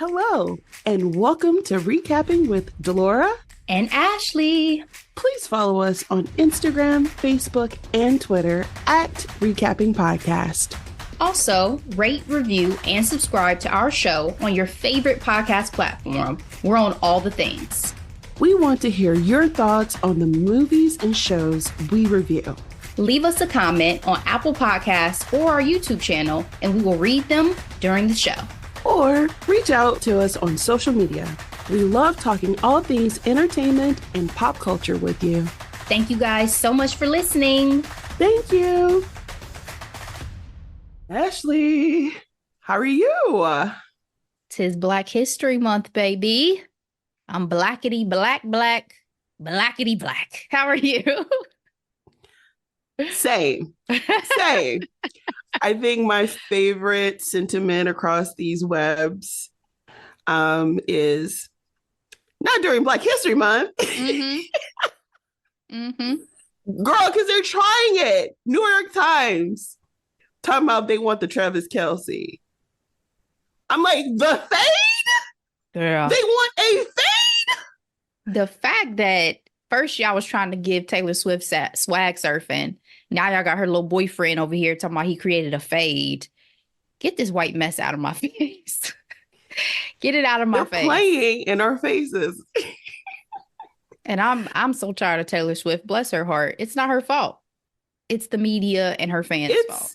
Hello, and welcome to Recapping with Delora and Ashley. Please follow us on Instagram, Facebook, and Twitter at Recapping Podcast. Also, rate, review, and subscribe to our show on your favorite podcast platform. We're on all the things. We want to hear your thoughts on the movies and shows we review. Leave us a comment on Apple Podcasts or our YouTube channel, and we will read them during the show. Or reach out to us on social media. We love talking all things entertainment and pop culture with you. Thank you guys so much for listening. Thank you. Ashley, how are you? 'Tis Black History Month, baby. I'm blackety black, blackety black. How are you? Same. I think my favorite sentiment across these webs is not during Black History Month. Girl, because they're trying it. New York Times talking about they want the Travis Kelce. I'm like, the fade? Girl. They want a fade? The fact that first y'all was trying to give Taylor Swift swag surfing. Now y'all got her little boyfriend over here talking about he created a fade. Get this white mess out of my face. Get it out of my face. Playing in our faces. And I'm so tired of Taylor Swift. Bless her heart. It's not her fault. It's the media and her fans' fault.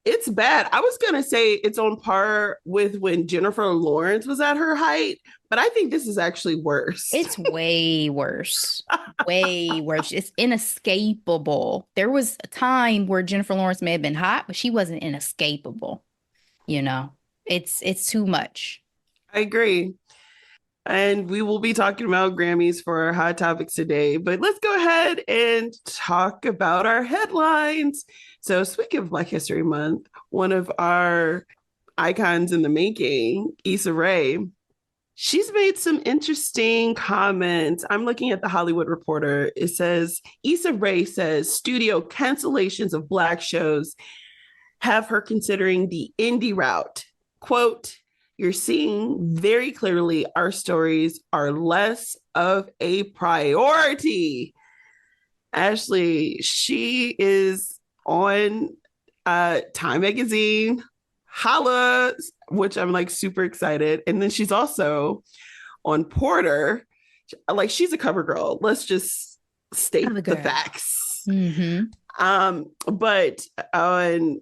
It's bad. I was gonna say it's on par with when Jennifer Lawrence was at her height, but I think this is actually worse. It's way worse. Way worse. It's inescapable. There was a time where Jennifer Lawrence may have been hot, but she wasn't inescapable. You know, it's too much. I agree. And we will be talking about Grammys for our hot topics today, but let's go ahead and talk about our headlines. So speaking of Black History Month, one of our icons in the making, Issa Rae, she's made some interesting comments. I'm looking at the Hollywood Reporter. It says, Issa Rae says studio cancellations of Black shows have her considering the indie route. Quote, you're seeing very clearly our stories are less of a priority. Ashley, she is on Time Magazine, Holla, which I'm like super excited. And then she's also on Porter. Like she's a cover girl. Let's just state the facts. But on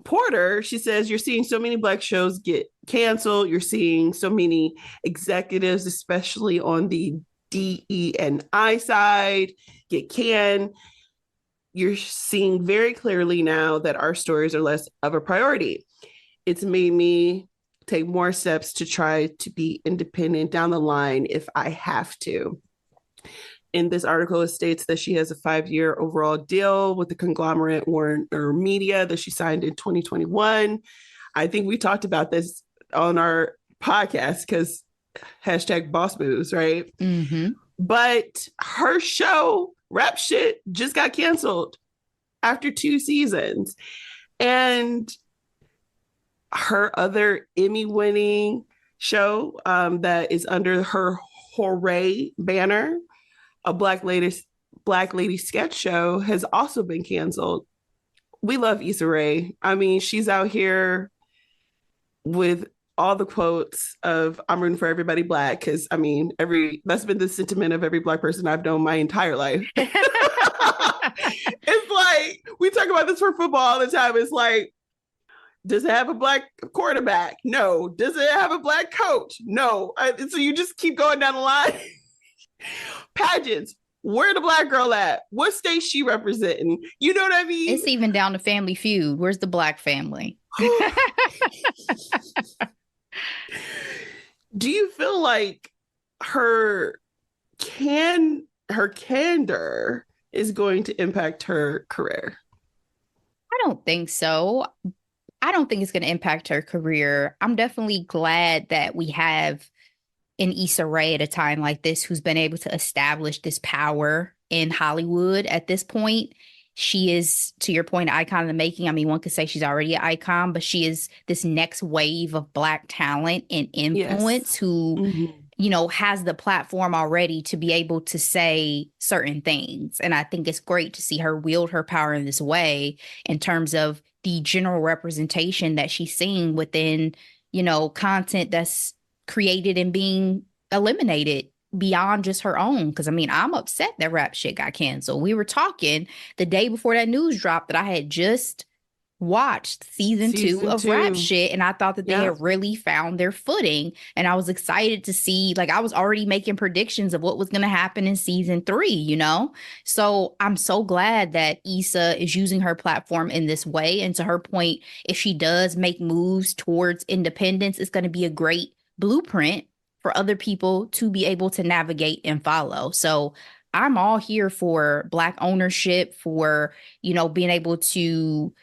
Porter, she says, you're seeing so many Black shows get canceled. You're seeing so many executives, especially on the DE&I side, get canned. You're seeing very clearly now that our stories are less of a priority. It's made me take more steps to try to be independent down the line if I have to. In this article, it states that she has a 5-year overall deal with the conglomerate Warner Media that she signed in 2021. I think we talked about this on our podcast because hashtag boss moves, right? But her show, Rap Shit, just got canceled after 2 seasons. And her other Emmy-winning show that is under her Hooray banner, a Black Lady sketch show, has also been canceled. We love Issa Rae. I mean, she's out here with all the quotes of I'm rooting for everybody Black, because I mean, that's been the sentiment of every Black person I've known my entire life. It's like, we talk about this for football all the time. It's like, does it have a Black quarterback? No. Does it have a Black coach? No. So you just keep going down the line. Pageants, where the Black girl at? What state she representing? You know what I mean? It's even down to Family Feud. Where's the Black family? Do you feel like her candor is going to impact her career? I don't think so. I don't think it's going to impact her career. I'm definitely glad that we have an Issa Rae at a time like this who's been able to establish this power in Hollywood at this point. she is, to your point, an icon in the making. I mean, one could say she's already an icon, but she is this next wave of Black talent and influence Yes. who, Mhm. has the platform already to be able to say certain things. And I think it's great to see her wield her power in this way in terms of the general representation that she's seeing within, content that's created and being eliminated beyond just her own. Because I mean, I'm upset that rap shit got canceled. We were talking the day before that news dropped that I had just watched season 2 Season of Rap two. Shit, and I thought that they Yeah. had really found their footing. And I was excited to see, like, I was already making predictions of what was going to happen in season 3. So I'm so glad that Issa is using her platform in this way. And to her point, if she does make moves towards independence, it's going to be a great blueprint for other people to be able to navigate and follow. So I'm all here for Black ownership, for, being able to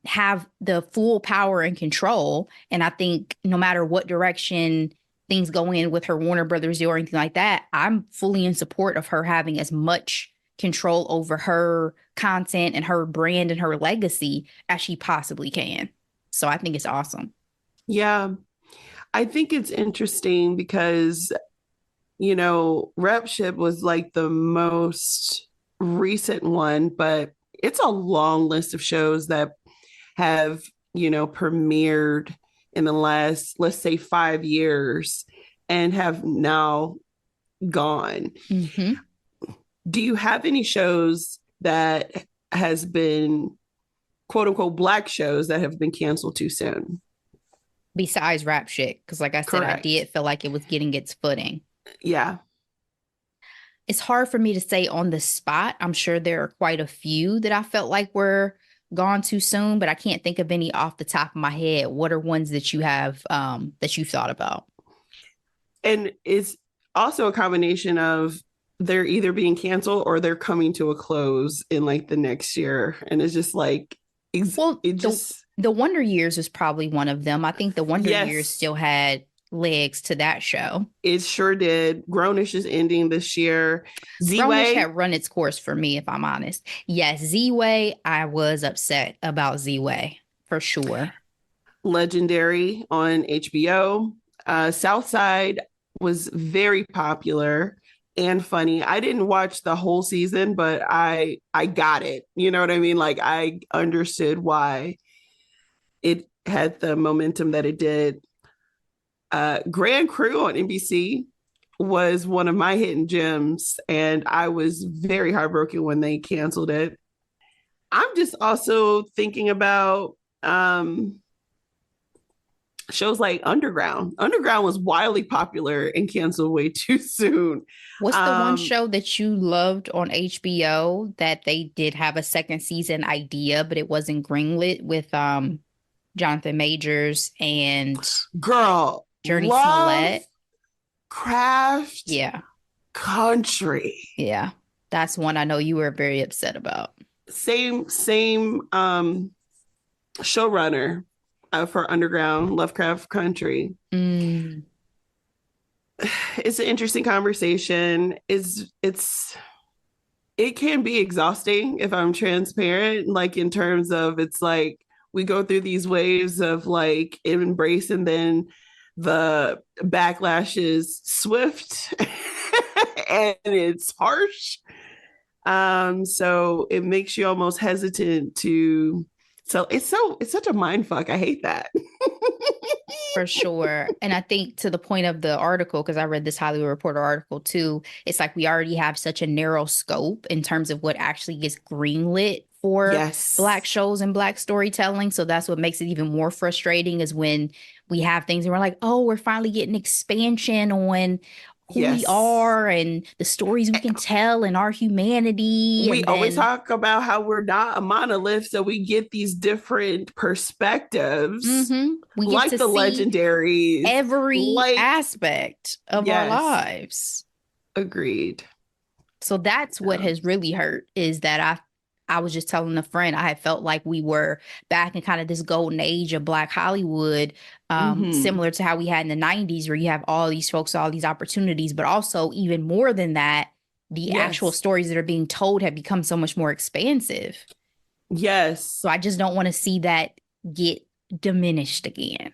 have the full power and control. And I think no matter what direction things go in with her Warner Brothers deal or anything like that, I'm fully in support of her having as much control over her content and her brand and her legacy as she possibly can. So I think it's awesome. Yeah. I think it's interesting because, Rep Ship was like the most recent one, but it's a long list of shows that have, premiered in the last, let's say, 5 years and have now gone. Mm-hmm. Do you have any shows that has been quote unquote Black shows that have been canceled too soon? Besides Rap Shit, because like I said, Correct. I did feel like it was getting its footing. Yeah. It's hard for me to say on the spot. I'm sure there are quite a few that I felt like were gone too soon, but I can't think of any off the top of my head. What are ones that you have that you've thought about? And it's also a combination of they're either being canceled or they're coming to a close in like the next year. And it's just like, Well, it just, the Wonder Years is probably one of them. I think the Wonder Years yes, still had legs to that show. it sure did. Grownish is ending this year. Grownish Z-Way, had run its course for me, if I'm honest. Yes, Z-Way, I was upset about Z-Way for sure. legendary on HBO. Southside was very popular and funny. I didn't watch the whole season, but I got it. You know what I mean? Like I understood why it had the momentum that it did. Grand Crew on NBC was one of my hidden gems, and I was very heartbroken when they canceled it. I'm just also thinking about shows like Underground. Underground was wildly popular and canceled way too soon. What's the one show that you loved on HBO that they did have a second season idea, but it wasn't greenlit with Jonathan Majors and Girl, Journey love, Smollett? Craft, Yeah. Country. Yeah. That's one I know you were very upset about. Same showrunner for Underground, Lovecraft Country. Mm. It's an interesting conversation. It can be exhausting if I'm transparent, like in terms of it's like we go through these waves of like embrace and then the backlash is swift and it's harsh. So it makes you almost hesitant to it's such a mind fuck. I hate that. For sure. And I think to the point of the article, because I read this Hollywood Reporter article too, it's like we already have such a narrow scope in terms of what actually gets greenlit for Yes. Black shows and Black storytelling. So that's what makes it even more frustrating is when we have things and we're like, oh, we're finally getting expansion on who we are and the stories we can tell and our humanity. We always talk about how we're not a monolith, so we get these different perspectives. Mm-hmm. We get like to the see legendaries, every aspect of our lives. Agreed. So that's what has really hurt is that I was just telling a friend I had felt like we were back in kind of this golden age of Black Hollywood, similar to how we had in the 90s where you have all these folks, all these opportunities, but also even more than that, the actual Yes. stories that are being told have become so much more expansive. Yes. So I just don't want to see that get diminished again.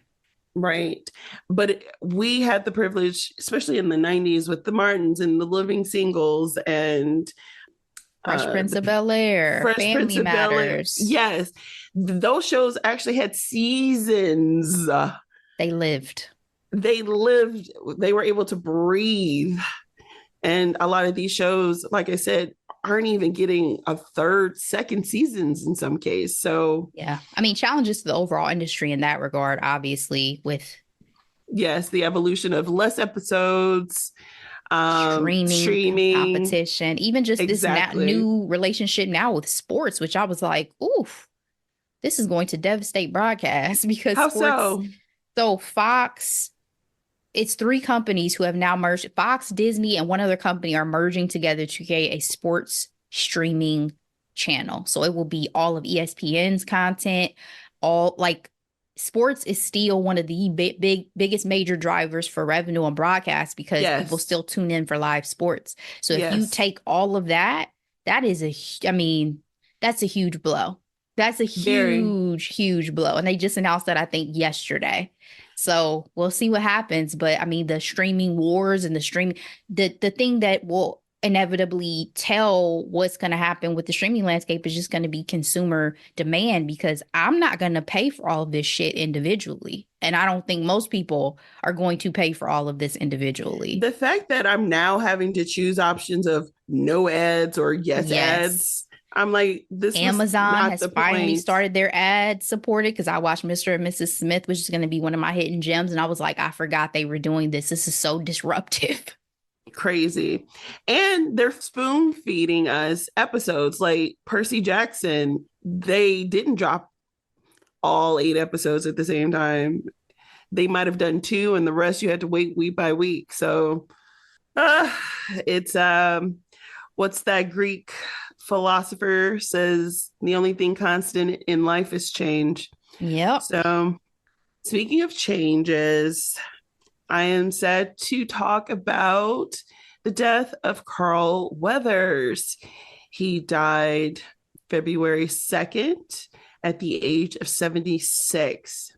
Right. But we had the privilege, especially in the 90s, with the Martins and the Living Singles and Fresh Prince the of Bel-Air, Fresh Prince Family of Bel-Air. Matters. Yes. Those shows actually had seasons. They lived. They lived, they were able to breathe. And a lot of these shows, like I said, aren't even getting a third, second seasons in some case. So, Yeah. I mean, challenges to the overall industry in that regard, obviously, with yes, the evolution of less episodes, streaming streaming. competition, even just this Exactly. new relationship now with sports, which I was like, oof, this is going to devastate broadcast because How sports. so? So Fox, it's three companies who have now merged. Fox, Disney, and one other company are merging together to create a sports streaming channel. So it will be all of ESPN's content, all like sports is still one of the biggest major drivers for revenue on broadcast because people Yes. still tune in for live sports. So if you Yes. take all of that, that is I mean, that's a huge blow. That's a Very. huge blow. And they just announced that, I think, yesterday. So we'll see what happens. But I mean, the streaming wars and the thing that will inevitably tell what's going to happen with the streaming landscape is just going to be consumer demand, because I'm not going to pay for all of this shit individually. And I don't think most people are going to pay for all of this individually. The fact that I'm now having to choose options of no ads or yes Yes. ads, I'm like, this was Amazon not has the finally point. started their ad supported, because I watched Mr. and Mrs. Smith, which is going to be one of my hidden gems. And I was like, I forgot they were doing this. This is so disruptive. Crazy. And they're spoon feeding us episodes like Percy Jackson. They didn't drop all 8 episodes at the same time. They might have done 2 and the rest you had to wait week by week. So uh, it's what's that Greek philosopher says, the only thing constant in life is change. Yep. So speaking of changes, I am sad to talk about the death of Carl Weathers. He died February 2nd at the age of 76.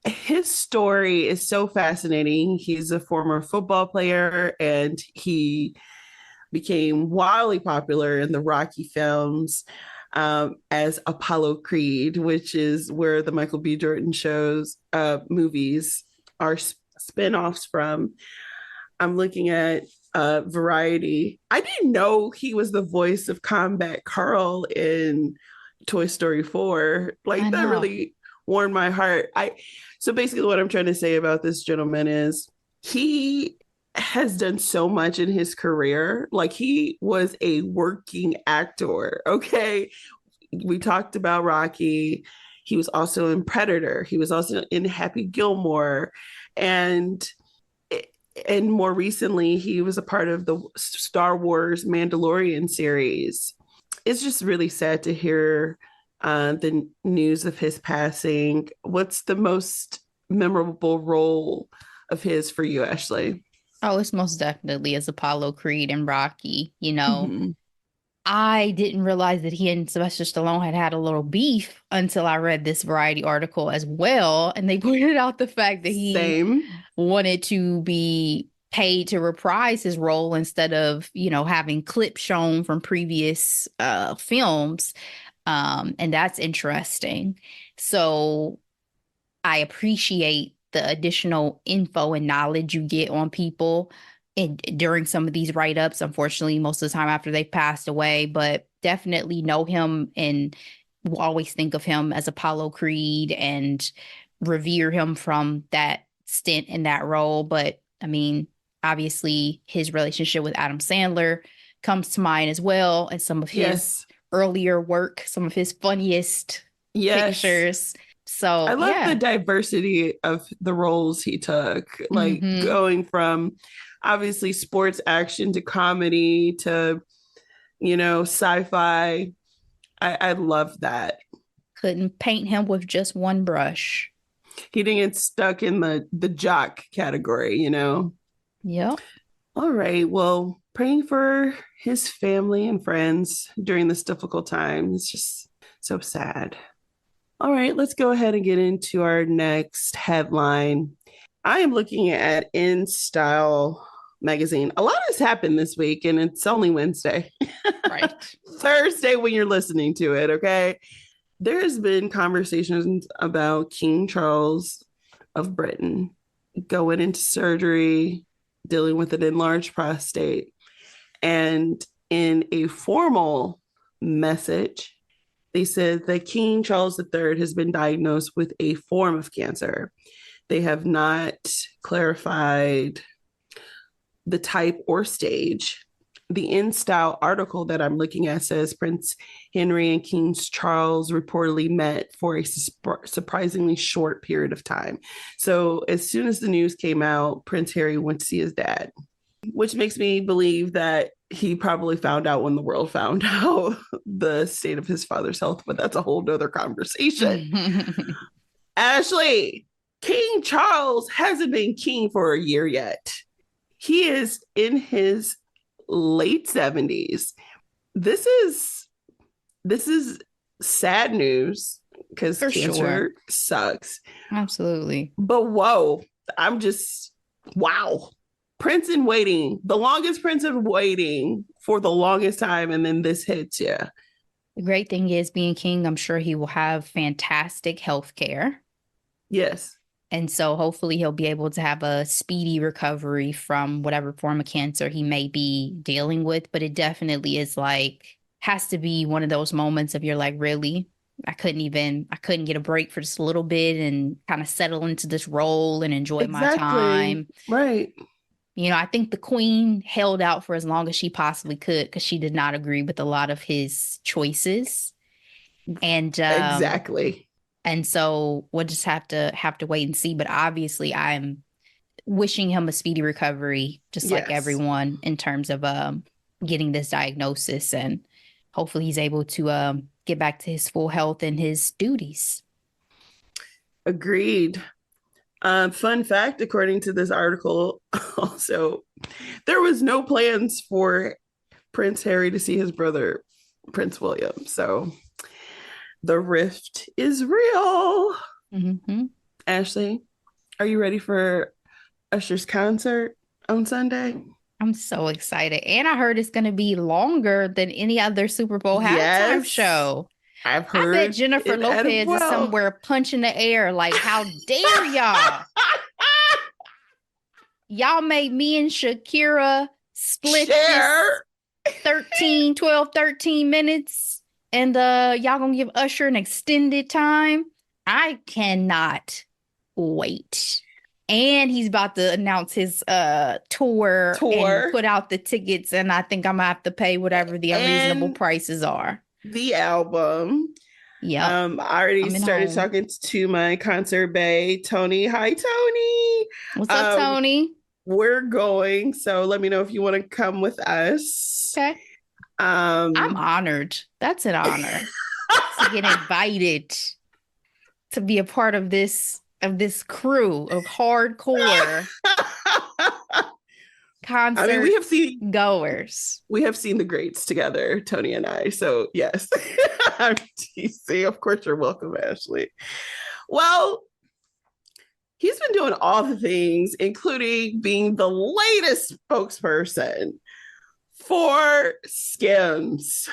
His story is so fascinating. He's a former football player and he became wildly popular in the Rocky films as Apollo Creed, which is where the Michael B. Jordan shows movies are spinoffs from. I'm looking at Variety. I didn't know he was the voice of Combat Carl in Toy Story 4. I Like that know. really warmed my heart. So basically what I'm trying to say about this gentleman is he has done so much in his career. Like he was a working actor. Okay. We talked about Rocky. He was also in Predator. He was also in Happy Gilmore. And more recently, he was a part of the Star Wars Mandalorian series. It's just really sad to hear the news of his passing. What's the most memorable role of his for you, Ashley? Oh, it's most definitely as Apollo Creed and Rocky. You know, Mm-hmm. I didn't realize that he and Sylvester Stallone had had a little beef until I read this Variety article as well. And they pointed out the fact that he Same. wanted to be paid to reprise his role instead of, having clips shown from previous films. And that's interesting. So I appreciate the additional info and knowledge you get on people during some of these write-ups. Unfortunately, most of the time after they've passed away, but definitely know him and will always think of him as Apollo Creed and revere him from that stint in that role. But I mean, obviously his relationship with Adam Sandler comes to mind as well, and some of his Yes. earlier work, some of his funniest Yes. pictures. So I love the yeah. diversity of the roles he took, like Mm-hmm. going from obviously sports action to comedy to, sci-fi. I love that. Couldn't paint him with just one brush. He didn't get stuck in the jock category. Yep. All right. Well, praying for his family and friends during this difficult time. It's just so sad. All right, let's go ahead and get into our next headline. I am looking at In Style magazine. A lot has happened this week, and it's only Wednesday. Right. Thursday when you're listening to it, okay? There has been conversations about King Charles of Britain going into surgery, dealing with an enlarged prostate. And in a formal message, they said that King Charles III has been diagnosed with a form of cancer. They have not clarified the type or stage. The In Style article that I'm looking at says Prince Henry and King Charles reportedly met for a surprisingly short period of time. So as soon as the news came out, Prince Harry went to see his dad, which makes me believe that he probably found out when the world found out the state of his father's health, but that's a whole nother conversation. Ashley, King Charles hasn't been king for a year yet. He is in his late 70s. This is sad news because cancer sucks. Absolutely. But whoa, wow. Prince in waiting, the longest Prince in waiting for the longest time, and then this hits you. The great thing is, being king, I'm sure he will have fantastic health care. Yes. And so hopefully he'll be able to have a speedy recovery from whatever form of cancer he may be dealing with. But it definitely is has to be one of those moments of you're like, really? I couldn't get a break for just a little bit and kind of settle into this role and enjoy my time. Right. You know, I think the Queen held out for as long as she possibly could because she did not agree with a lot of his choices. And exactly. And so we'll just have to wait and see. But obviously, I'm wishing him a speedy recovery, just like everyone, in terms of getting this diagnosis. And hopefully he's able to get back to his full health and his duties. Agreed. Fun fact, according to this article, also, there was no plans for Prince Harry to see his brother, Prince William. So the rift is real. Mm-hmm. Ashley, are you ready for Usher's concert on Sunday? I'm so excited. And I heard it's going to be longer than any other Super Bowl halftime show. I've heard. I bet Jennifer Lopez is somewhere punching the air like, how dare y'all? Y'all made me and Shakira split this 13 minutes. And y'all gonna give Usher an extended time? I cannot wait. And he's about to announce his tour and put out the tickets. And I think I'm gonna have to pay whatever the unreasonable prices are. The album. Yeah. I already started talking to my concert bae, Tony. Hi, Tony. What's up, Tony? We're going. So let me know if you want to come with us. Okay. I'm honored. That's an honor to get invited to be a part of this crew of hardcore concert. I mean, we have seen the greats together, Tony and I. So yes, I'm teasing. Of course, you're welcome, Ashley. Well, he's been doing all the things, including being the latest spokesperson for Skims.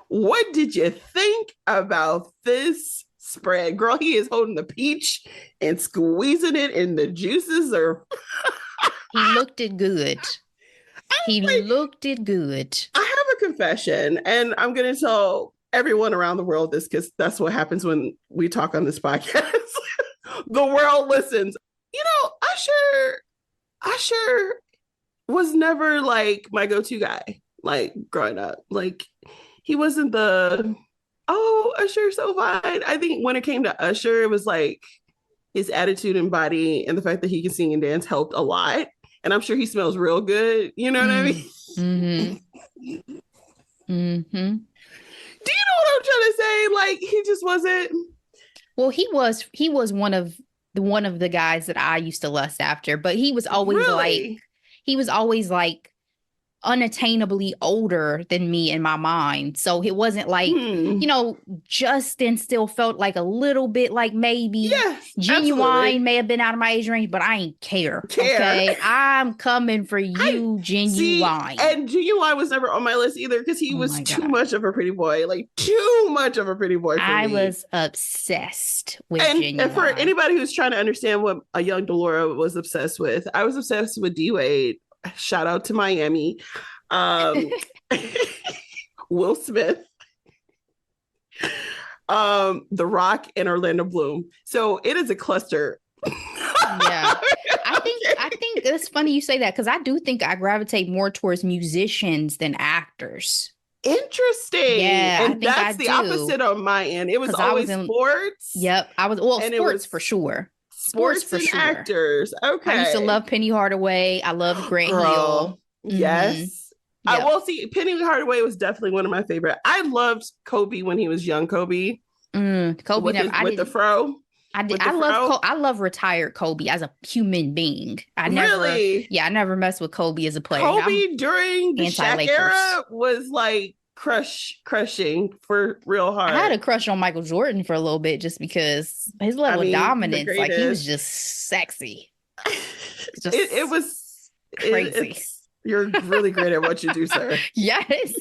What did you think about this spread? Girl, he is holding the peach and squeezing it in the juices. He looked it good. Looked it good. I have a confession, and I'm going to tell everyone around the world this because that's what happens when we talk on this podcast. The world listens. You know, Usher was never like my go-to guy, like growing up. Like he wasn't Usher's so fine. I think when it came to Usher, it was like his attitude and body and the fact that he can sing and dance helped a lot. And I'm sure he smells real good. You know what I mean? Mm-hmm. Mm-hmm. Do you know what I'm trying to say? Like he just wasn't. Well, he was one of the guys that I used to lust after, but he was always like unattainably older than me in my mind. So it wasn't like, Justin still felt like a little bit like maybe Yes, Genuine absolutely. may have been out of my age range, but I ain't care. Care. Okay. I'm coming for you, See, Genuine. and Genuine was never on my list either because he Oh was my too God. much of a pretty boy, like too much of a pretty boy for I me. was obsessed with And Genuine. for anybody who's trying to understand what a young Delora was obsessed with, I was obsessed with D Wade. Shout out to Miami. Will Smith, The Rock, and Orlando Bloom. So it is a cluster. Yeah. I think it's funny you say that because I do think I gravitate more towards musicians than actors. Interesting. Yeah, and that's the opposite on my end. It was always sports. Yep. Sports for sure. Sports for and sure. Actors. Okay. I used to love Penny Hardaway. I loved Grant Hill. Yes. Yep. Well, see, Penny Hardaway was definitely one of my favorite. I loved Kobe when he was young. Kobe. Kobe with the fro. I love retired Kobe as a human being. I never messed with Kobe as a player. Kobe during the Shaq era was like crushing for real hard. I had a crush on Michael Jordan for a little bit just because his level of dominance, like he was just sexy. It was crazy. You're really great at what you do, sir. Yes.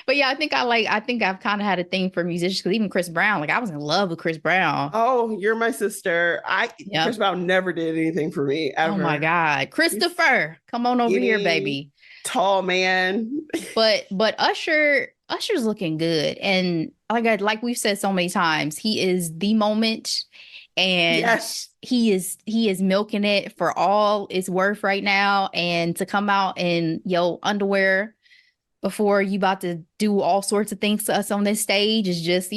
But yeah, I think I've kind of had a thing for musicians because even Chris Brown, like I was in love with Chris Brown. Oh, you're my sister. Chris Brown never did anything for me ever. Oh my God. Christopher, come on over here, baby. Tall man. But Usher's looking good. And like we've said so many times, he is the moment. And he is milking it for all it's worth right now. And to come out in underwear before you about to do all sorts of things to us on this stage is just,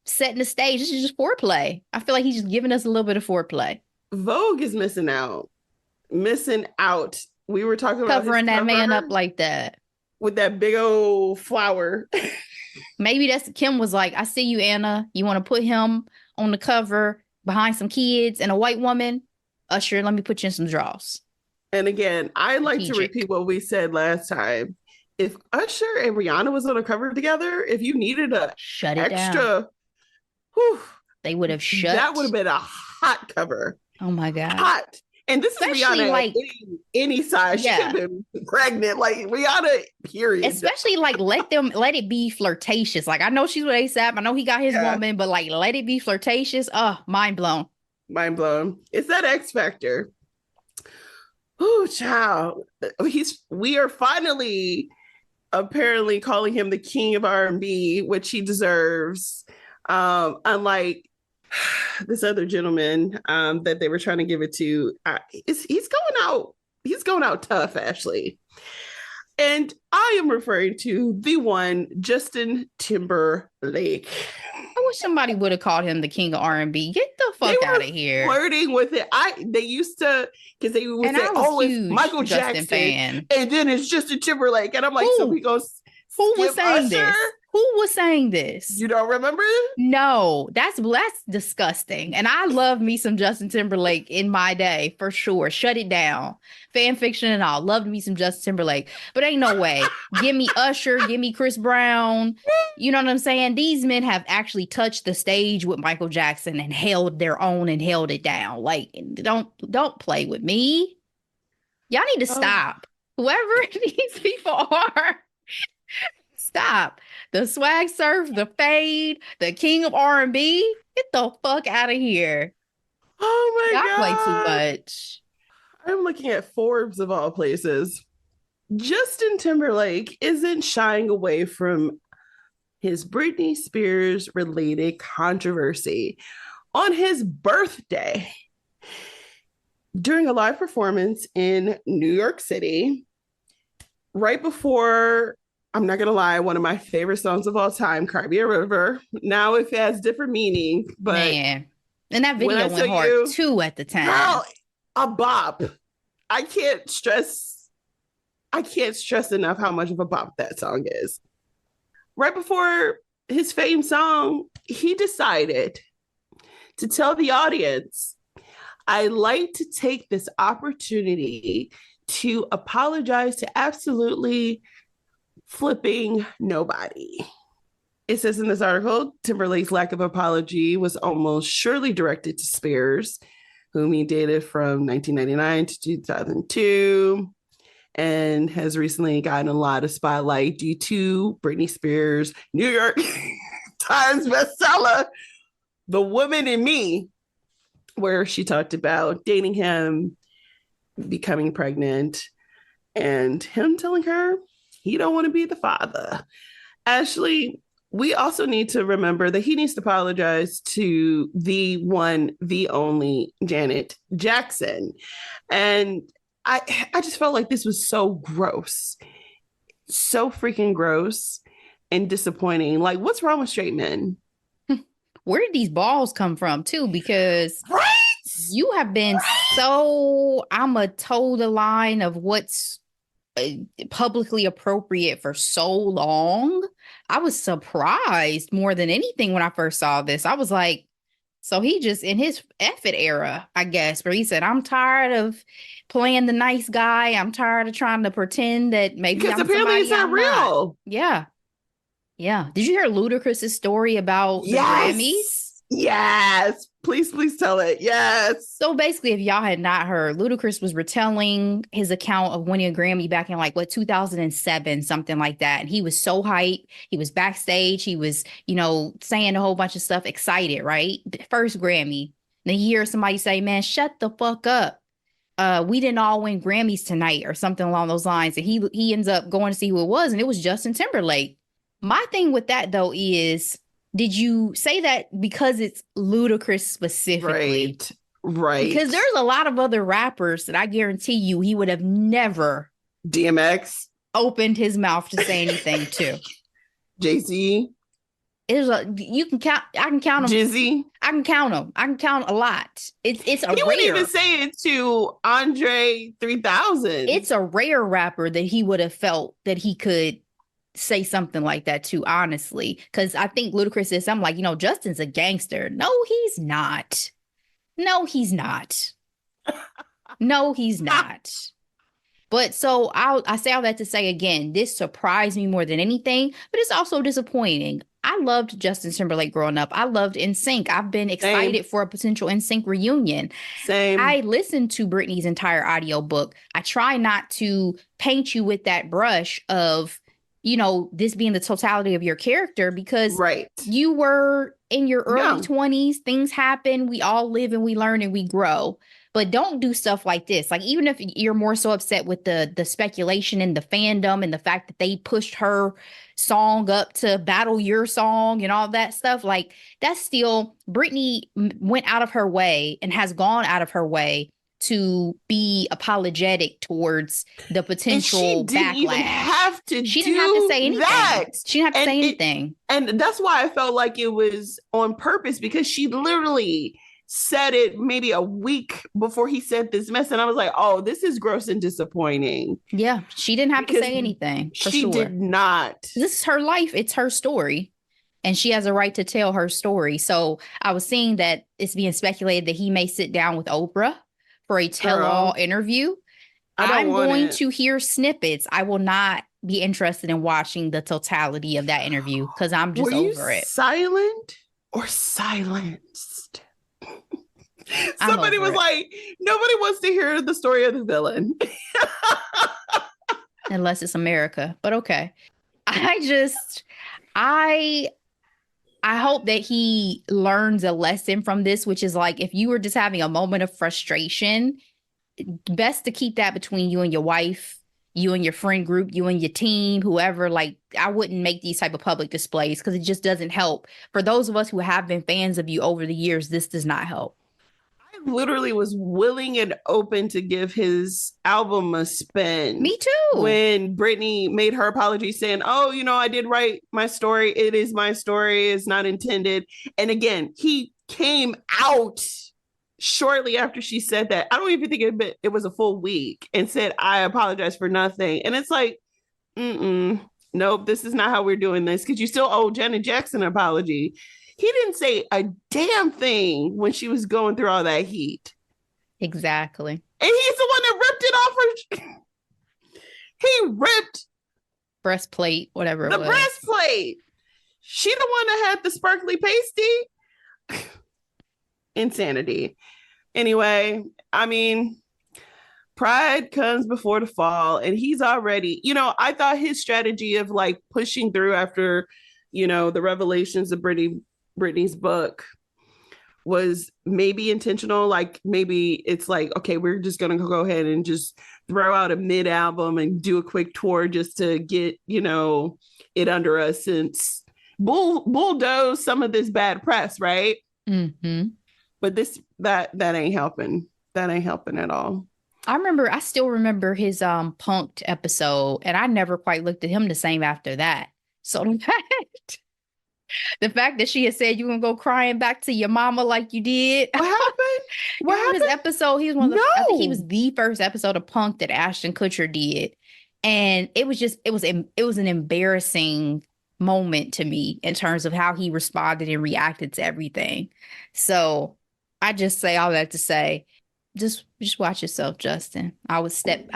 setting the stage. This is just foreplay. I feel like he's just giving us a little bit of foreplay. Vogue is missing out. We were talking about covering that man up like that with that big old flower. Maybe Kim was like, I see you, Anna. You want to put him on the cover behind some kids and a white woman? Usher, let me put you in some draws. And again, I like to repeat what we said last time. If Usher and Rihanna was on a cover together, if you needed a shut it extra, down. They would have shut. That would have been a hot cover. Oh my God. Hot. And this is Rihanna like any size. She could have been pregnant. Like Rihanna, period. Especially like let it be flirtatious. Like I know she's with ASAP. I know he got his woman, but like let it be flirtatious. Oh, mind blown. Mind blown. It's that X Factor. Oh, child. We are finally apparently calling him the king of R&B, which he deserves. Unlike this other gentleman that they were trying to give it to, he's going out tough, Ashley. And I am referring to the one Justin Timberlake. I wish somebody would have called him the king of R&B. Get the fuck out of here. Flirting with it. They used to, because they would say, "Oh, it's Michael Jackson," fan. And then it's Justin Timberlake, and I'm like, so we go. Who was saying this? Who was saying this? You don't remember? No, that's disgusting. And I love me some Justin Timberlake in my day, for sure. Shut it down. Fan fiction and all. Loved me some Justin Timberlake. But ain't no way. Give me Usher. Give me Chris Brown. You know what I'm saying? These men have actually touched the stage with Michael Jackson and held their own and held it down. Like, don't play with me. Y'all need to stop. Whoever these people are. Stop. The swag surf, the fade, the king of R&B. Get the fuck out of here. Oh my God. Y'all play too much. I'm looking at Forbes of all places. Justin Timberlake isn't shying away from his Britney Spears related controversy. On his birthday, during a live performance in New York City, right before, I'm not going to lie, one of my favorite songs of all time, Cry Me a River. Now it has different meaning, but... Man. And that video went hard too at the time. Girl, a bop. I can't stress enough how much of a bop that song is. Right before his famed song, he decided to tell the audience, "I like to take this opportunity to apologize to absolutely flipping nobody. It says in this article, Timberlake's lack of apology was almost surely directed to Spears, whom he dated from 1999 to 2002, and has recently gotten a lot of spotlight due to Britney Spears' New York Times bestseller, The Woman in Me, where she talked about dating him, becoming pregnant, and him telling her he don't want to be the father. Ashley, we also need to remember that he needs to apologize to the one, the only Janet Jackson. And I just felt like this was so gross, so freaking gross and disappointing. Like, what's wrong with straight men? Where did these balls come from, too? Because right? You have been so, I'm a toe the line of what's publicly appropriate for so long. I was surprised more than anything when I first saw this. I was like, so he just in his effort era, I guess, where he said, I'm tired of playing the nice guy. I'm tired of trying to pretend that maybe because I'm apparently it's not real. Not. Yeah. Yeah. Did you hear Ludacris's story about the Grammys? Yes. Please tell it. Yes. So basically, if y'all had not heard, Ludacris was retelling his account of winning a Grammy back in 2007, something like that. And he was so hyped. He was backstage. He was, saying a whole bunch of stuff, excited, right? First Grammy. Then you hear somebody say, man, shut the fuck up. We didn't all win Grammys tonight or something along those lines. And he ends up going to see who it was. And it was Justin Timberlake. My thing with that, though, is, did you say that because it's Ludacris specifically? Right. Because there's a lot of other rappers that I guarantee you he would have never DMX opened his mouth to say anything to. Jay-Z. You can count. I can count them. Jizzy. I can count them. I can count a lot. It's a rare. He wouldn't even say it to Andre 3000. It's a rare rapper that he would have felt that he could say something like that to, honestly, because I think Ludacris is something like, Justin's a gangster. No, he's not. No, he's not. No, he's not. But so I say all that to say, again, this surprised me more than anything, but it's also disappointing. I loved Justin Timberlake growing up. I loved NSYNC. I've been excited for a potential NSYNC reunion. Same. I listened to Britney's entire audiobook. I try not to paint you with that brush of, this being the totality of your character, because you were in your early 20s. Things happen. We all live and we learn and we grow. But don't do stuff like this. Like, even if you're more so upset with the speculation and the fandom and the fact that they pushed her song up to battle your song and all that stuff, like, that's still, Britney went out of her way and has gone out of her way to be apologetic towards the potential backlash. She didn't have to say anything. She didn't have to say anything. And that's why I felt like it was on purpose, because she literally said it maybe a week before he said this mess. And I was like, oh, this is gross and disappointing. Yeah, she didn't have to say anything. She did not. This is her life. It's her story. And she has a right to tell her story. So I was seeing that it's being speculated that he may sit down with Oprah for a tell-all interview. I'm going to hear snippets. I will not be interested in watching the totality of that interview because I'm just over it. Silent or silenced? Somebody was like, nobody wants to hear the story of the villain. Unless it's America. But okay. I hope that he learns a lesson from this, which is like, if you were just having a moment of frustration, best to keep that between you and your wife, you and your friend group, you and your team, whoever. Like, I wouldn't make these type of public displays because it just doesn't help. For those of us who have been fans of you over the years, this does not help. I literally was willing and open to give his album a spin. Me too. When Britney made her apology saying, oh, I did write my story. It is my story. It's not intended. And again, he came out shortly after she said that. I don't even think it was a full week, and said, I apologize for nothing. And it's like, nope, this is not how we're doing this, because you still owe Janet Jackson an apology. He didn't say a damn thing when she was going through all that heat. Exactly. And he's the one that ripped taking off her. He ripped breastplate, whatever it the was. breastplate. She the one that had the sparkly pasty. Insanity. Anyway, I mean, pride comes before the fall, and he's already, I thought his strategy of like pushing through after, the revelations of Britney's book was maybe intentional. Like maybe it's like, okay, we're just gonna go ahead and just throw out a mid album and do a quick tour just to get, it under us, since bulldoze some of this bad press, right? Mm-hmm. But that ain't helping. That ain't helping at all. I still remember his punked episode, and I never quite looked at him the same after that. So the fact that she had said you gonna go crying back to your mama like you did. What happened? What happened? His episode, he was one of the, I think he was the first episode of Punk that Ashton Kutcher did. And it was an embarrassing moment to me in terms of how he responded and reacted to everything. So I just say all that to say, just watch yourself, Justin. I would step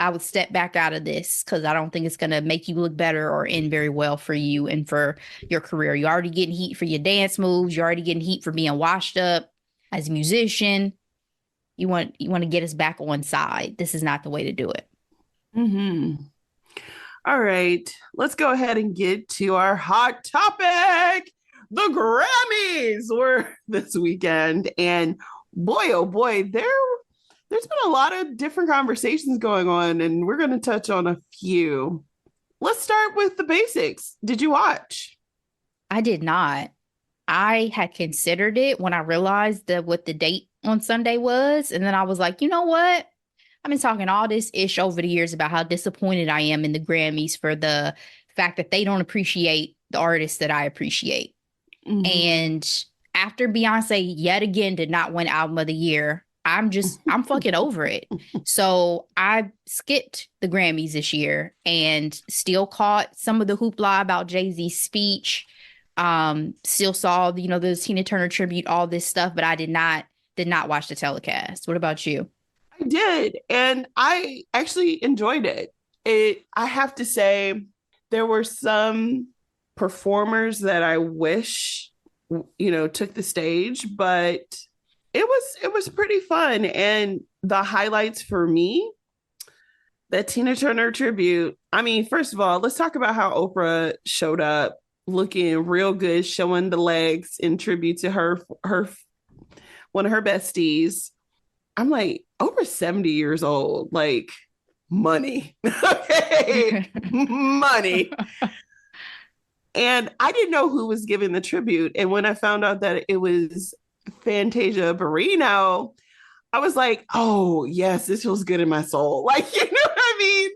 back out of this, because I don't think it's gonna make you look better or end very well for you and for your career. You're already getting heat for your dance moves. You're already getting heat for being washed up as a musician. You want to get us back on side. This is not the way to do it. Mm-hmm. All right, let's go ahead and get to our hot topic. The Grammys were this weekend, and boy, oh boy, there's been a lot of different conversations going on, and we're going to touch on a few. Let's start with the basics. Did you watch? I did not. I had considered it when I realized what the date on Sunday was. And then I was like, you know what? I've been talking all this ish over the years about how disappointed I am in the Grammys for the fact that they don't appreciate the artists that I appreciate. Mm-hmm. And after Beyonce yet again did not win Album of the Year, I'm fucking over it. So I skipped the Grammys this year and still caught some of the hoopla about Jay-Z's speech. Still saw, the Tina Turner tribute, all this stuff, but I did not watch the telecast. What about you? I did, and I actually enjoyed it. I have to say, there were some performers that I wish, took the stage, but it was pretty fun. And the highlights for me, that Tina Turner tribute. I mean, first of all, let's talk about how Oprah showed up looking real good, showing the legs in tribute to her one of her besties. I'm like, Oprah's 70 years old, like money. Okay. Money. And I didn't know who was giving the tribute. And when I found out that it was Fantasia Barrino, I was like, oh yes, this feels good in my soul. Like, you know what I mean?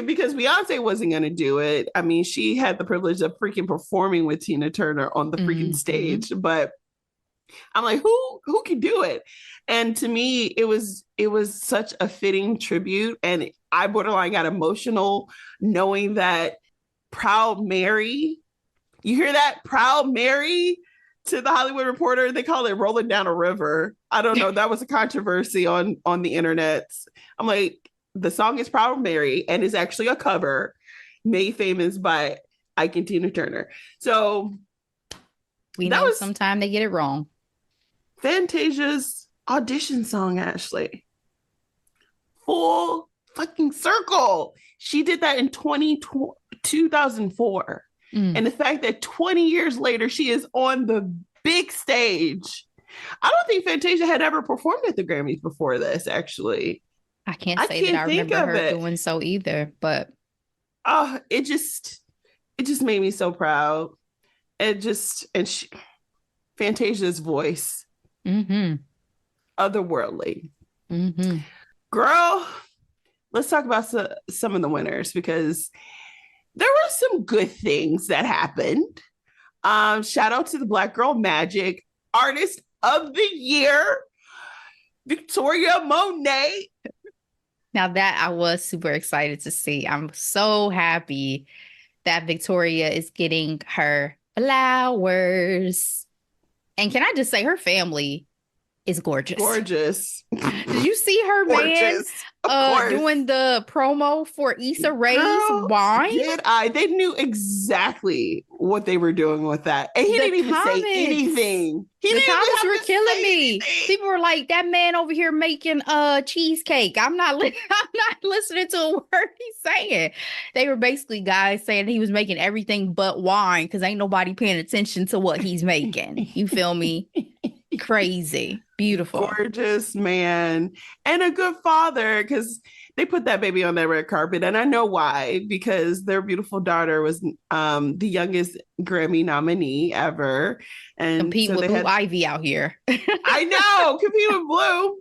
Because Beyonce wasn't going to do it. I mean, she had the privilege of freaking performing with Tina Turner on the freaking stage, but I'm like, who can do it? And to me, it was such a fitting tribute, and I borderline got emotional knowing that Proud Mary, you hear that? Proud Mary, to the Hollywood Reporter, they call it Rolling Down a River. I don't know. That was a controversy on the internet. I'm like, the song is Proud Mary, and is actually a cover made famous by Ike and Tina Turner. So we know sometimes they get it wrong. Fantasia's audition song, Ashley. Full fucking circle. She did that in 2004. And the fact that 20 years later, she is on the big stage. I don't think Fantasia had ever performed at the Grammys before this, actually. I can't say that I remember her doing so either, but it just made me so proud. Fantasia's voice, otherworldly. Girl, let's talk about some of the winners, because there were some good things that happened. Shout out to the Black Girl Magic Artist of the Year, Victoria Monet. Now that I was super excited to see. I'm so happy that Victoria is getting her flowers. And can I just say, her family is gorgeous. Gorgeous. Did you see her man Of course. doing the promo for Issa Rae's Girl, wine? did I? They knew exactly what they were doing with that. And he The didn't even say comments. anything. He The didn't even comments have were to killing say me. anything. People were like, "That man over here making cheesecake." I'm not I'm not listening to a word he's saying. They were basically guys saying he was making everything but wine because ain't nobody paying attention to what he's making. You feel me? Crazy. Beautiful. Gorgeous man and a good father, because they put that baby on that red carpet, and I know why, because their beautiful daughter was the youngest Grammy nominee ever, and Competing so with they Blue had, Ivy out here. I know, compete with Blue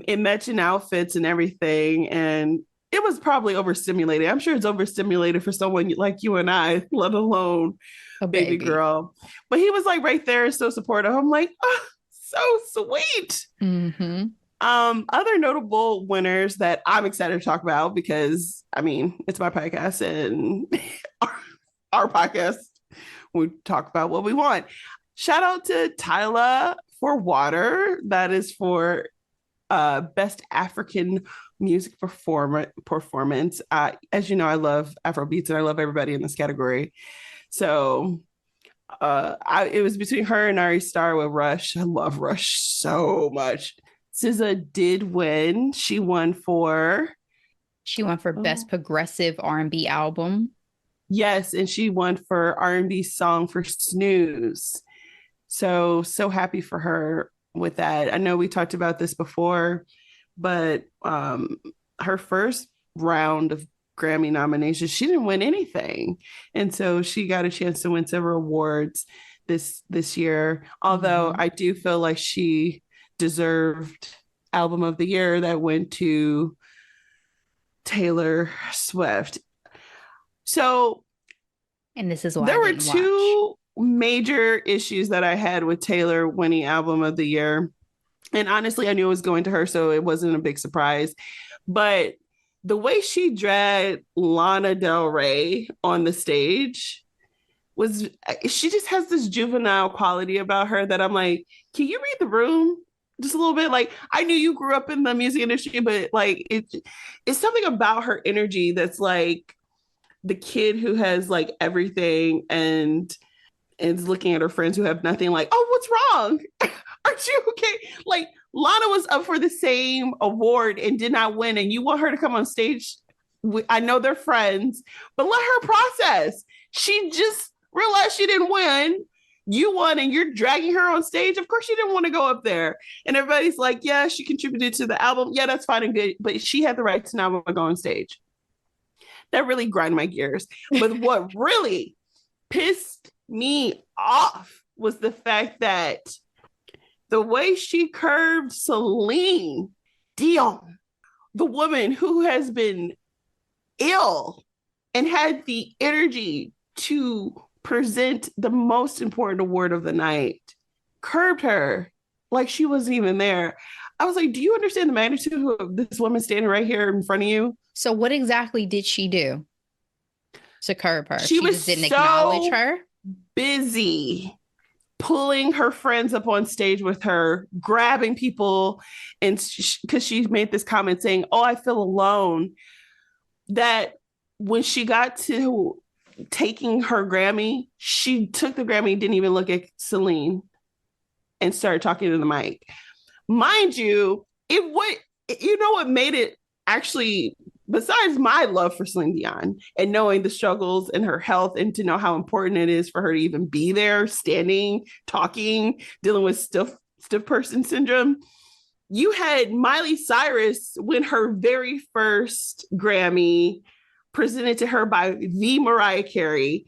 in matching outfits and everything, and it was probably overstimulated. I'm sure it's overstimulated for someone like you and I, let alone A baby baby. girl. But he was like right there, so supportive. I'm like, oh, so sweet. Mm-hmm. Other notable winners that I'm excited to talk about, because I mean, it's my podcast and our podcast, we talk about what we want. Shout out to Tyla for Water. That is for best African music performance. As you know, I love Afrobeats and I love everybody in this category. So it was between her and Ari Star with Rush. I love Rush so much. SZA did win. She won for Best Progressive R&B Album. yes, and she won for R&B Song for Snooze. So happy for her with that. I know we talked about this before, but her first round of Grammy nominations, she didn't win anything, and so she got a chance to win several awards this year. Although I do feel like she deserved Album of the Year that went to Taylor Swift. So, and this is why there were two major issues that I had with Taylor winning Album of the Year. And honestly, I knew it was going to her, so it wasn't a big surprise. But the way she dragged Lana Del Rey on the stage was, she just has this juvenile quality about her that I'm like, can you read the room just a little bit? Like, I knew you grew up in the music industry, but like it's something about her energy that's like the kid who has like everything and is looking at her friends who have nothing, like, oh, what's wrong? Aren't you okay? Like, Lana was up for the same award and did not win, and you want her to come on stage. I know they're friends, but let her process. She just realized she didn't win. You won, and you're dragging her on stage. Of course, she didn't want to go up there. And everybody's like, yeah, she contributed to the album. Yeah, that's fine and good, but she had the right to not want to go on stage. That really grind my gears. But what really pissed me off was the fact that the way she curved Celine Dion, the woman who has been ill and had the energy to present the most important award of the night, curbed her like she wasn't even there. I was like, do you understand the magnitude of this woman standing right here in front of you? So what exactly did she do to curb her? She was just didn't so acknowledge her? Busy pulling her friends up on stage with her, grabbing people, and because she made this comment saying, oh, I feel alone, that when she got to taking her Grammy, she took the Grammy, didn't even look at Celine, and started talking to the mic. Mind you, what made it actually, besides my love for Celine Dion and knowing the struggles in her health and to know how important it is for her to even be there, standing, talking, dealing with stiff person syndrome, you had Miley Cyrus win her very first Grammy presented to her by the Mariah Carey.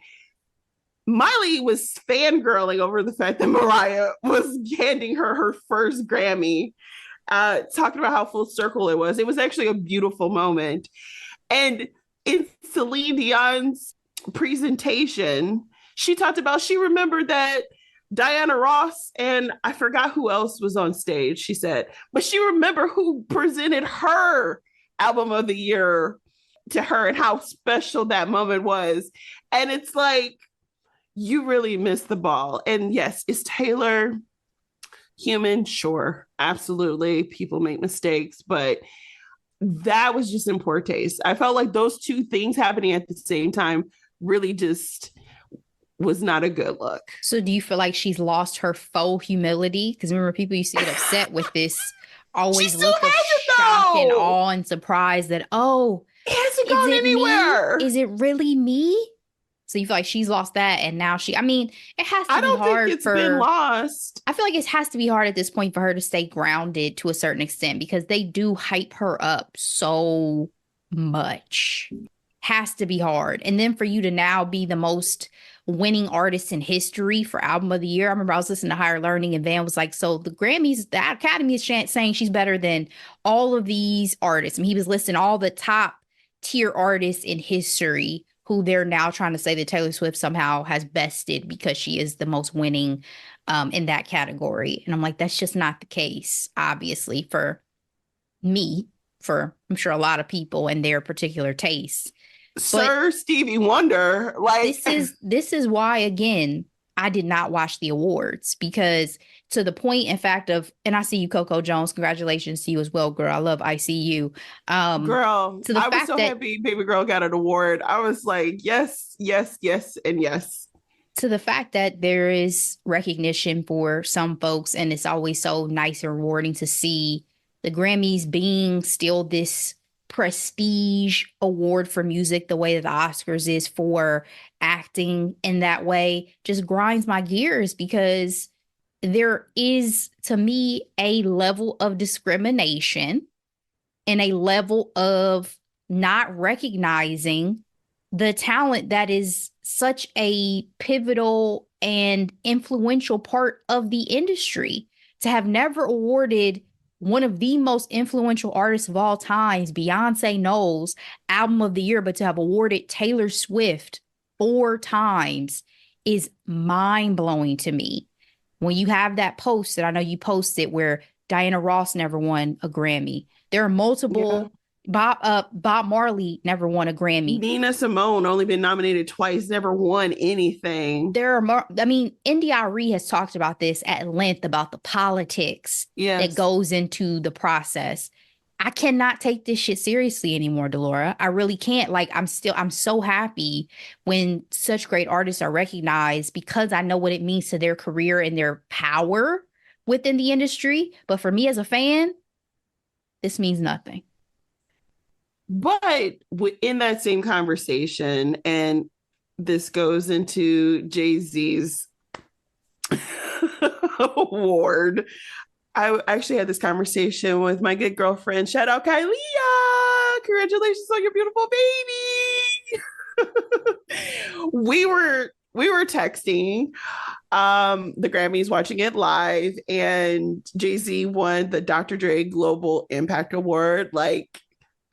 Miley was fangirling over the fact that Mariah was handing her first Grammy, talking about how full circle it was. It was actually a beautiful moment. And in Celine Dion's presentation, she talked about, she remembered that Diana Ross and I forgot who else was on stage, she said, but she remembered who presented her Album of the Year to her and how special that moment was. And it's like, you really missed the ball. And yes, is Taylor human? Sure, absolutely. People make mistakes, but that was just in poor taste. I felt like those two things happening at the same time really just was not a good look. So do you feel like she's lost her faux humility? Because remember, people used to get upset with this She always still look of has it shock and though. awe and surprise that, oh, It hasn't is gone it me? anywhere. Is it really me? So you feel like she's lost that, and now I mean, it has to I be don't think hard it's been for, lost. I feel like it has to be hard at this point for her to stay grounded to a certain extent because they do hype her up so much. Has to be hard. And then for you to now be the most winning artist in history for album of the year. I remember I was listening to Higher Learning and Van was like, so the Grammys, the Academy is saying she's better than all of these artists. And he was listing all the top tier artists in history who they're now trying to say that Taylor Swift somehow has bested because she is the most winning in that category. And I'm like, that's just not the case, obviously, for me, for I'm sure a lot of people and their particular tastes. Sir Stevie Wonder, like this is why, again, I did not watch the awards because to the point, in fact, of, and I see you, Coco Jones, congratulations to you as well, girl. I love ICU. girl, To the I was fact so that happy Baby Girl got an award. I was like, yes, yes, yes, and yes. to the fact that there is recognition for some folks, and it's always so nice and rewarding to see the Grammys being still this prestige award for music, the way that the Oscars is for acting in that way, just grinds my gears because there is, to me, a level of discrimination and a level of not recognizing the talent that is such a pivotal and influential part of the industry. To have never awarded one of the most influential artists of all times, Beyonce Knowles, album of the year, but to have awarded Taylor Swift 4 times is mind-blowing to me. When you have that post that I know you posted where Diana Ross never won a Grammy. There are multiple Bob Marley never won a Grammy. Nina Simone only been nominated twice, never won anything. There are more. I mean, India.Arie has talked about this at length about the politics that goes into the process. I cannot take this shit seriously anymore, Delora. I really can't. Like, I'm so happy when such great artists are recognized because I know what it means to their career and their power within the industry. But for me as a fan, this means nothing. But in that same conversation, and this goes into Jay-Z's award, I actually had this conversation with my good girlfriend. Shout out Kylie. Congratulations on your beautiful baby. we were texting the Grammys, watching it live, and Jay-Z won the Dr. Dre Global Impact Award. Like,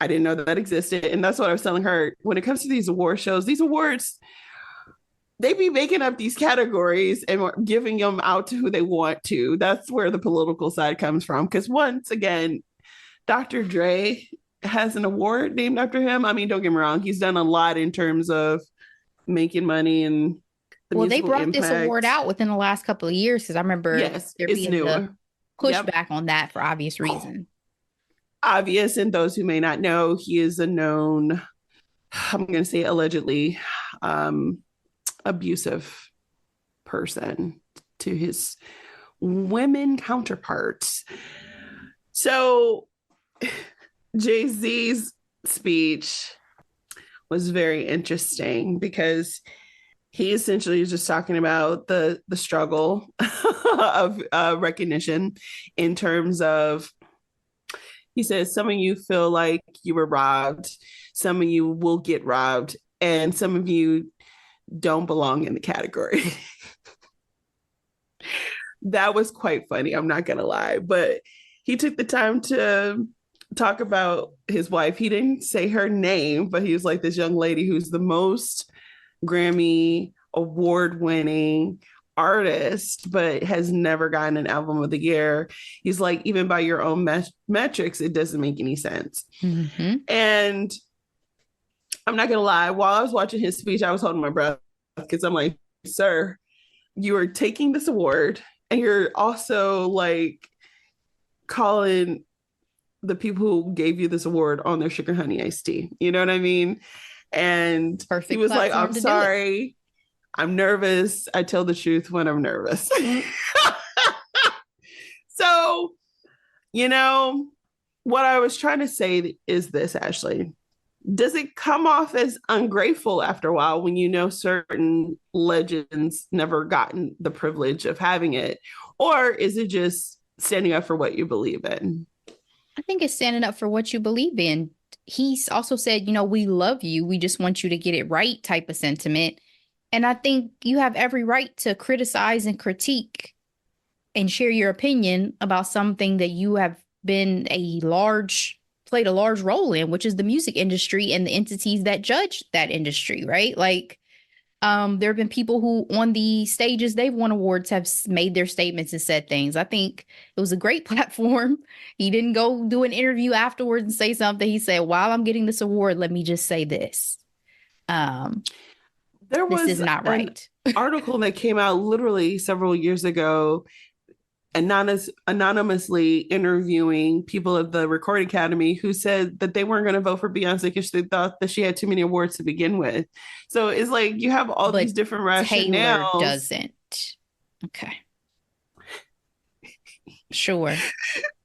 I didn't know that existed. And that's what I was telling her. When it comes to these award shows, these awards, they be making up these categories and giving them out to who they want to. That's where the political side comes from. Because once again, Dr. Dre has an award named after him. I mean, don't get me wrong. He's done a lot in terms of making money and they brought this award out within the last couple of years because I remember there being the pushback on that for obvious reasons. Obvious, and those who may not know, he is a known, I'm going to say allegedly, abusive person to his women counterparts. So Jay-Z's speech was very interesting because he essentially is just talking about the struggle of recognition in terms of, he says, some of you feel like you were robbed, some of you will get robbed, and some of you don't belong in the category. That was quite funny, I'm not gonna lie, but he took the time to talk about his wife. He didn't say her name, but he was like, this young lady who's the most Grammy award-winning artist, but has never gotten an album of the year. He's like, even by your own metrics, it doesn't make any sense. Mm-hmm. And I'm not gonna lie, while I was watching his speech, I was holding my breath because I'm like, sir, you are taking this award and you're also like calling the people who gave you this award on their sugar honey iced tea. You know what I mean? And he Perfect was like, platform I'm to do it. sorry. I'm nervous. I tell the truth when I'm nervous. So, you know, what I was trying to say is this, Ashley. Does it come off as ungrateful after a while when you know certain legends never gotten the privilege of having it? Or is it just standing up for what you believe in? I think it's standing up for what you believe in. He's also said, we love you. We just want you to get it right type of sentiment. And I think you have every right to criticize and critique and share your opinion about something that you have played a large role in, which is the music industry and the entities that judge that industry, right? Like, there have been people who on the stages they've won awards have made their statements and said things. I think it was a great platform. He didn't go do an interview afterwards and say something. He said, while I'm getting this award, let me just say this. There This was is not an right. article that came out literally several years ago, anonymously interviewing people at the Recording Academy who said that they weren't going to vote for Beyonce because they thought that she had too many awards to begin with. So it's like you have all But these different Taylor rationales. doesn't. Okay. Sure.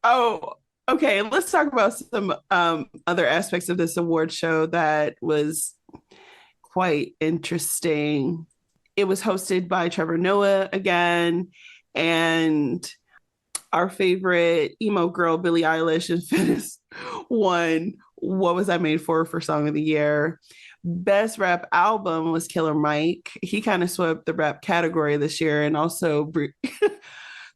Oh, okay. Let's talk about some other aspects of this award show that was quite interesting. It was hosted by Trevor Noah again, and our favorite emo girl, Billie Eilish, and Finnis won What Was I Made For Song of the Year. Best rap album was Killer Mike. He kind of swept the rap category this year and also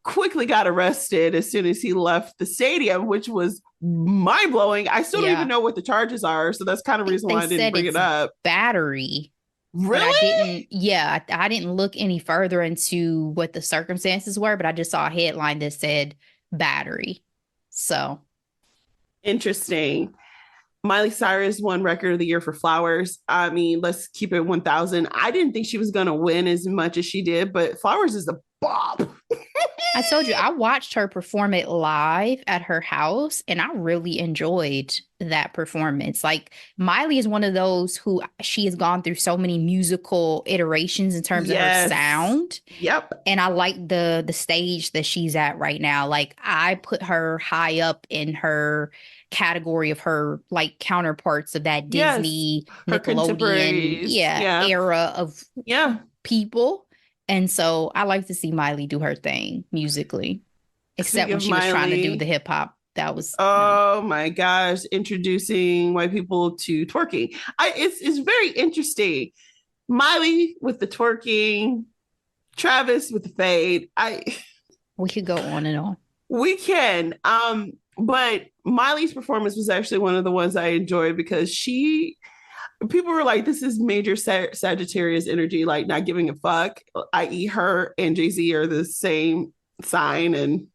quickly got arrested as soon as he left the stadium, which was mind blowing. I still don't even Yeah. know what the charges are. So that's kind of I the think reason they why I didn't said bring it it's up. battery, but I Really? didn't, yeah, I didn't look any further into what the circumstances were, but I just saw a headline that said battery. So, Interesting. Miley Cyrus won Record of the Year for Flowers. I mean, let's keep it 1,000. I didn't think she was going to win as much as she did, but Flowers is a bop. I told you, I watched her perform it live at her house, and I really enjoyed that performance. Like, Miley is one of those who she has gone through so many musical iterations in terms of her Yes. sound. Yep. And I like the stage that she's at right now. Like, I put her high up in her category of her like counterparts of that Yes. Disney, Her Nickelodeon, contemporaries. Yeah. era of Yeah. people. And so I like to see Miley do her thing musically, except Speaking when of she was trying to do the Miley, hip hop. That was no. oh my gosh, introducing white people to twerking. It's very interesting. Miley with the twerking, Travis with the fade. We could go on and on. We can. But Miley's performance was actually one of the ones I enjoyed because people were like, this is major Sagittarius energy, like not giving a fuck, i.e., her and Jay-Z are the same sign, and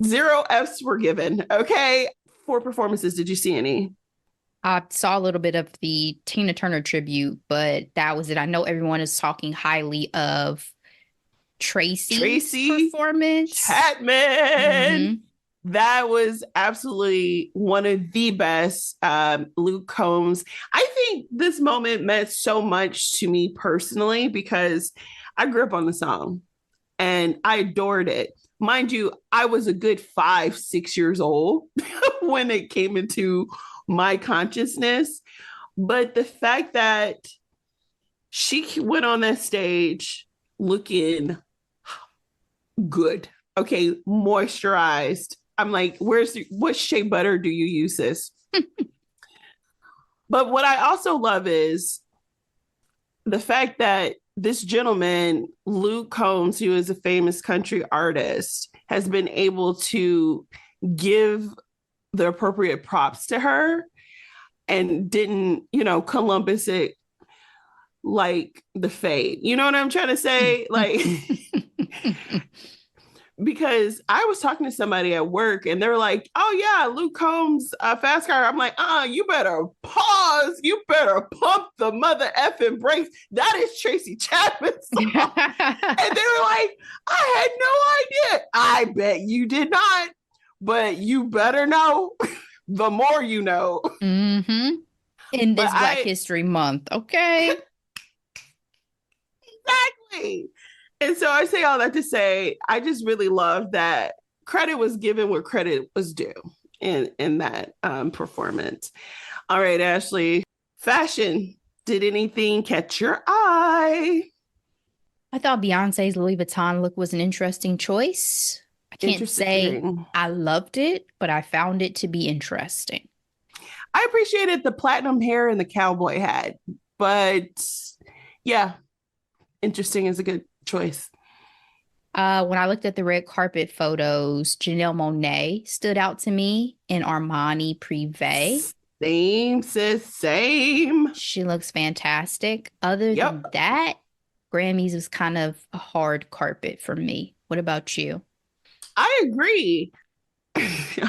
zero F's were given. Okay. 4 performances. Did you see any? I saw a little bit of the Tina Turner tribute, but that was it. I know everyone is talking highly of Tracy's Tracy performance. Chapman. Hmm. That was absolutely one of the best. Luke Combs. I think this moment meant so much to me personally because I grew up on the song and I adored it. Mind you, I was a good 5, 6 years old when it came into my consciousness. But the fact that she went on that stage looking good, okay, moisturized. I'm like, what shea butter do you use, this? But what I also love is the fact that this gentleman, Luke Combs, who is a famous country artist, has been able to give the appropriate props to her and didn't, Columbus it like the fade. You know what I'm trying to say? Like, because I was talking to somebody at work and they're like, oh yeah, Luke Combs, Fast Car. I'm like, you better pause. You better pump the mother effing brakes. That is Tracy Chapman's song. And they were like, I had no idea. I bet you did not. but you better know the more you know. Mm-hmm. In But this Black History Month. Okay. exactly. And so I say all that to say, I just really love that credit was given where credit was due in that performance. All right, Ashley, fashion. Did anything catch your eye? I thought Beyonce's Louis Vuitton look was an interesting choice. I can't say Interesting. I loved it, but I found it to be interesting. I appreciated the platinum hair and the cowboy hat, but yeah, interesting is a good choice. When I looked at the red carpet photos, Janelle Monáe stood out to me in Armani Privé. Same, sis, same. She looks fantastic. Other than Yep. that, Grammys was kind of a hard carpet for me. What about you? I agree.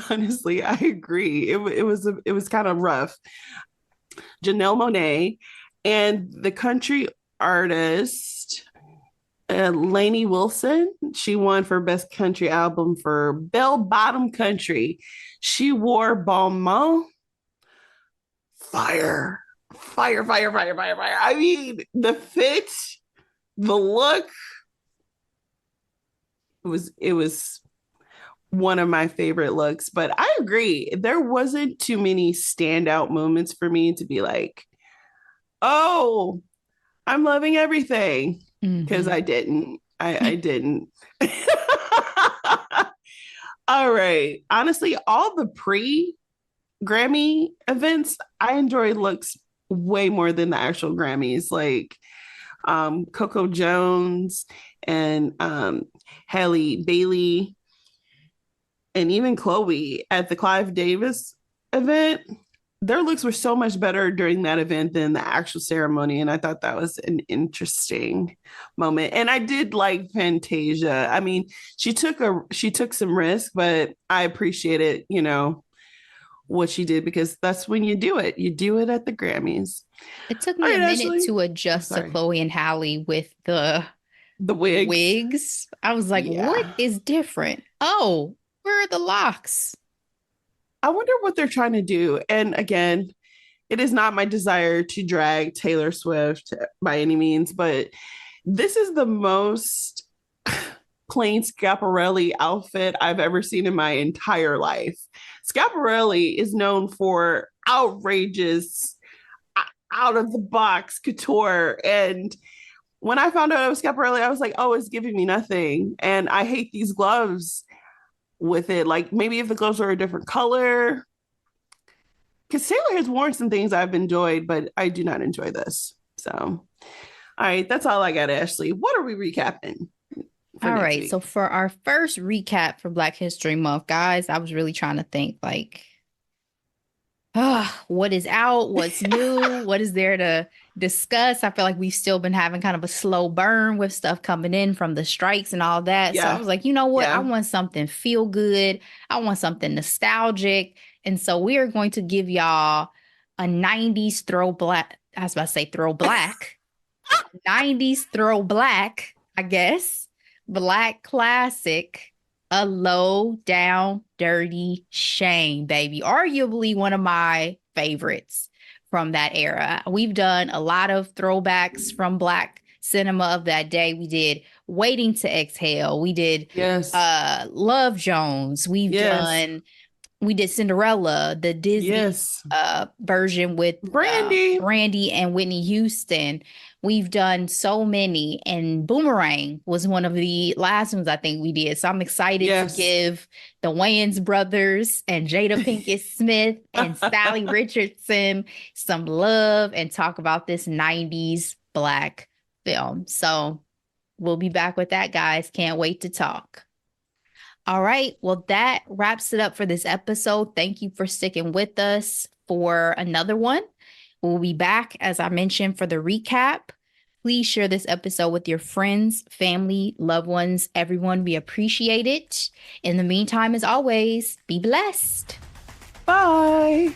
Honestly, I agree. It was kind of rough. Janelle Monáe and the country artist Lainey Wilson. She won for best country album for Bell Bottom Country. She wore Balmain. Fire, fire, fire, fire, fire, fire. I mean, the fit, the look. It was one of my favorite looks. But I agree, there wasn't too many standout moments for me to be like, oh, I'm loving everything, because Mm-hmm. I didn't. I didn't. All right. Honestly, all the pre Grammy events, I enjoy looks way more than the actual Grammys. Like Coco Jones and Halle Bailey and even Chloe at the Clive Davis event. Their looks were so much better during that event than the actual ceremony. And I thought that was an interesting moment. And I did like Fantasia. I mean, she took some risk, but I appreciated, what she did, because that's when you do it. You do it at the Grammys. It took All me a right, minute Ashley. to I'm adjust to sorry. Chloe and Halle with the The wigs. wigs. I was like, what Yeah. is different? Oh, where are the locks? I wonder what they're trying to do. And again, it is not my desire to drag Taylor Swift by any means, but this is the most plain Schiaparelli outfit I've ever seen in my entire life. Schiaparelli is known for outrageous, out of the box couture. And when I found out it was Schiaparelli, I was like, oh, it's giving me nothing. And I hate these gloves with it. Like maybe if the gloves were a different color, because Taylor has worn some things I've enjoyed, but I do not enjoy this. So, all right, that's all I got, Ashley. What are we recapping for All next right. week? So for our first recap for Black History Month, guys, I was really trying to think like, what is out? What's new? What is there to discuss? I feel like we've still been having kind of a slow burn with stuff coming in from the strikes and all that. So I Yeah, was like, you know what? I yeah. want something feel good. I want something nostalgic. And so we are going to give y'all a 90s throwback. I was about to say throwback. 90s throwback, I guess. Black classic, a low down dirty shame, baby. Arguably one of my favorites from that era. We've done a lot of throwbacks from Black cinema of that day. We did Waiting to Exhale. We did Yes, Love Jones. yes, We did Cinderella, the Disney yes. version with Brandy. Brandy and Whitney Houston. We've done so many, and Boomerang was one of the last ones I think we did. So I'm excited to Yes. give the Wayans brothers and Jada Pinkett Smith and Sally Richardson some love and talk about this 90s Black film. So we'll be back with that, guys. Can't wait to talk. All right. Well, that wraps it up for this episode. Thank you for sticking with us for another one. We'll be back, as I mentioned, for the recap. Please share this episode with your friends, family, loved ones, everyone. We appreciate it. In the meantime, as always, be blessed. Bye.